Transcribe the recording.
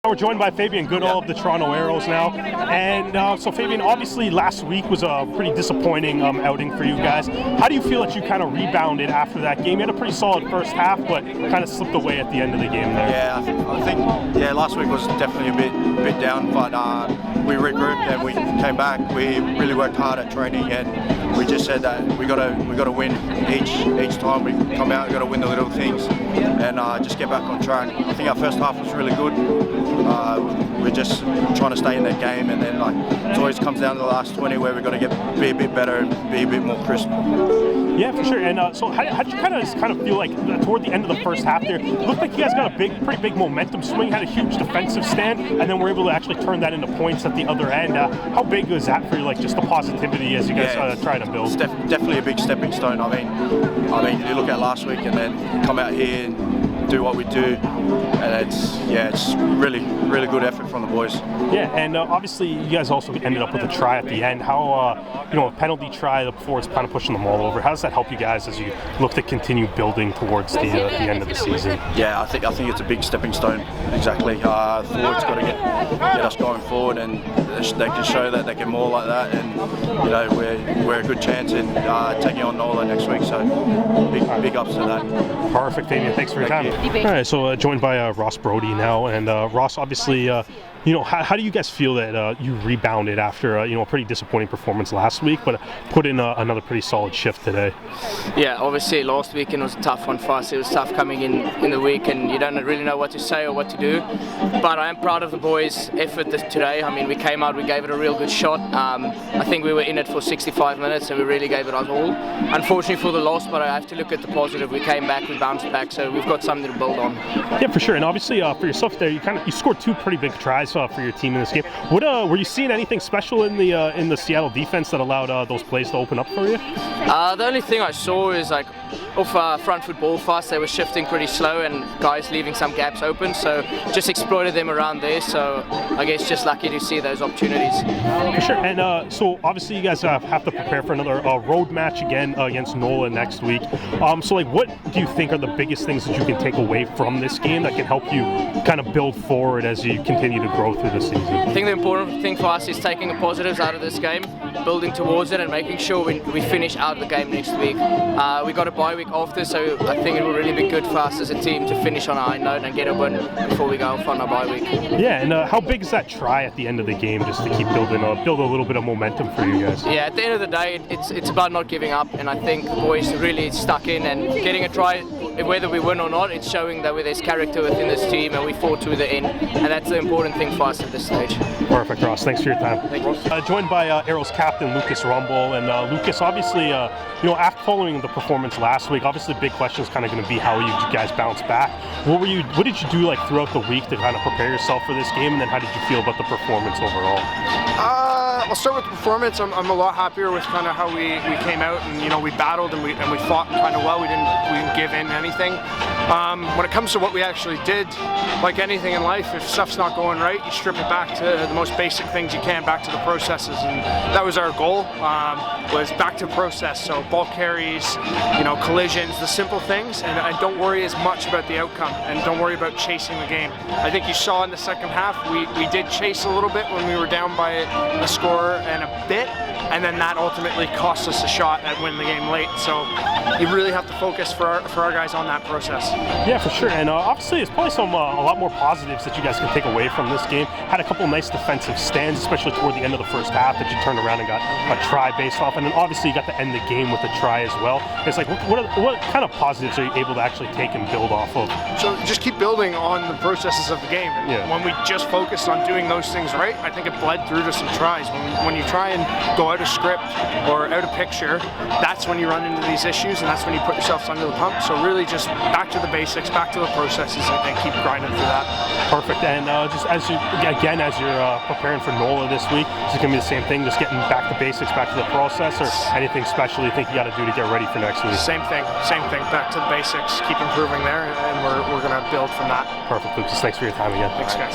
We're joined by Fabian Goodall of the Toronto Arrows now. And so Fabian, obviously last week was a pretty disappointing outing for you guys. How do you feel that you kind of rebounded after that game? You had a pretty solid first half, but kind of slipped away at the end of the game there. Yeah, I think last week was definitely a bit down, but we regrouped and we came back. We really worked hard at training, and we just said that we got to win each time we come out. We got to win the little things and just get back on track. I think our first half was really good. We're just trying to stay in that game, and then it always comes down to the last 20 where we've got to be a bit better and be a bit more crisp. Yeah, for sure. And so how did you kind of feel like toward the end of the first half there? It looked like you guys got a pretty big momentum swing, had a huge defensive stand, and then were able to actually turn that into points at the other end. How big was that for you, like just the positivity as you guys try to build? It's definitely a big stepping stone. I mean, you look at last week and then come out here and do what we do, and it's really good effort from the boys. Yeah, and obviously you guys also ended up with a try at the end. How a penalty try before it's kind of pushing the ball over. How does that help you guys as you look to continue building towards the end of the season? Yeah, I think it's a big stepping stone. Exactly. Forwards got to get us going forward, and they can show that they can maul like that, and we're a good chance in taking on Nola next week. So big ups to that. Perfect, Fabian. Thanks for your time. All right, so joined by Ross Braude now, and Ross, obviously, how do you guys feel that you rebounded after a pretty disappointing performance last week, but put in another pretty solid shift today? Yeah, obviously last weekend was a tough one for us. It was tough coming in the week, and you don't really know what to say or what to do. But I am proud of the boys' effort today. I mean, we came out, we gave it a real good shot. I think we were in it for 65 minutes, and we really gave it our all. Unfortunately for the loss, but I have to look at the positive. We came back, we bounced back, so we've got something to build on. Yeah, for sure. And obviously for yourself there, you scored two pretty big tries for your team in this game. What were you seeing anything special in the Seattle defense that allowed those plays to open up for you? The only thing I saw is off front foot ball fast, they were shifting pretty slow and guys leaving some gaps open, so just exploited them around there. So I guess just lucky to see those opportunities. For sure. And so obviously you guys have to prepare for another road match again against NOLA next week. So what do you think are the biggest things that you can take away from this game that can help you kind of build forward as you continue to grow through the season? I think the important thing for us is taking the positives out of this game, building towards it, and making sure we finish out the game next week. We got a bye week after, so I think it will really be good for us as a team to finish on a high note and get a win before we go off on a bye week. Yeah, and how big is that try at the end of the game just to keep build a little bit of momentum for you guys? Yeah, at the end of the day, it's about not giving up, and I think the boys really stuck in and getting a try. Whether we win or not, it's showing that there's character within this team, and we fought to the end, and that's the important thing for us at this stage. Perfect, Ross. Thanks for your time. Thank you. Joined by Arrows captain Lucas Rumball, and Lucas, obviously, after following the performance last week, obviously the big question is kind of going to be how you guys bounce back. What did you do throughout the week to kind of prepare yourself for this game, and then how did you feel about the performance overall? I'll start with the performance. I'm a lot happier with kind of how we came out, and we battled and we fought kind of well. We didn't give in anything. When it comes to what we actually did, like anything in life, if stuff's not going right, you strip it back to the most basic things you can, back to the processes, and that was our goal. Was back to process. So ball carries, collisions, the simple things, and don't worry as much about the outcome, and don't worry about chasing the game. I think you saw in the second half we did chase a little bit when we were down by a score and a bit, and then that ultimately cost us a shot at winning the game late. So you really have to focus for our guys on that process. Yeah, for sure. And obviously there's probably a lot more positives that you guys can take away from this game. Had a couple nice defensive stands, especially toward the end of the first half, that you turned around and got a try based off, and then obviously you got to end the game with a try as well. It's what kind of positives are you able to actually take and build off of? So just keep building on the processes of the game. And when we just focused on doing those things right, I think it bled through to some tries. When you try and go out of script or out of picture, that's when you run into these issues, and that's when you put yourself under the pump. So really just back to the basics, back to the processes, and keep grinding through that. Perfect. And just as you're preparing for NOLA this week, is it going to be the same thing, just getting back to basics, back to the process, or anything special you think you got to do to get ready for next week? Same thing, back to the basics, keep improving there, and we're going to build from that. Perfect, Lucas. Thanks for your time again. Thanks, guys.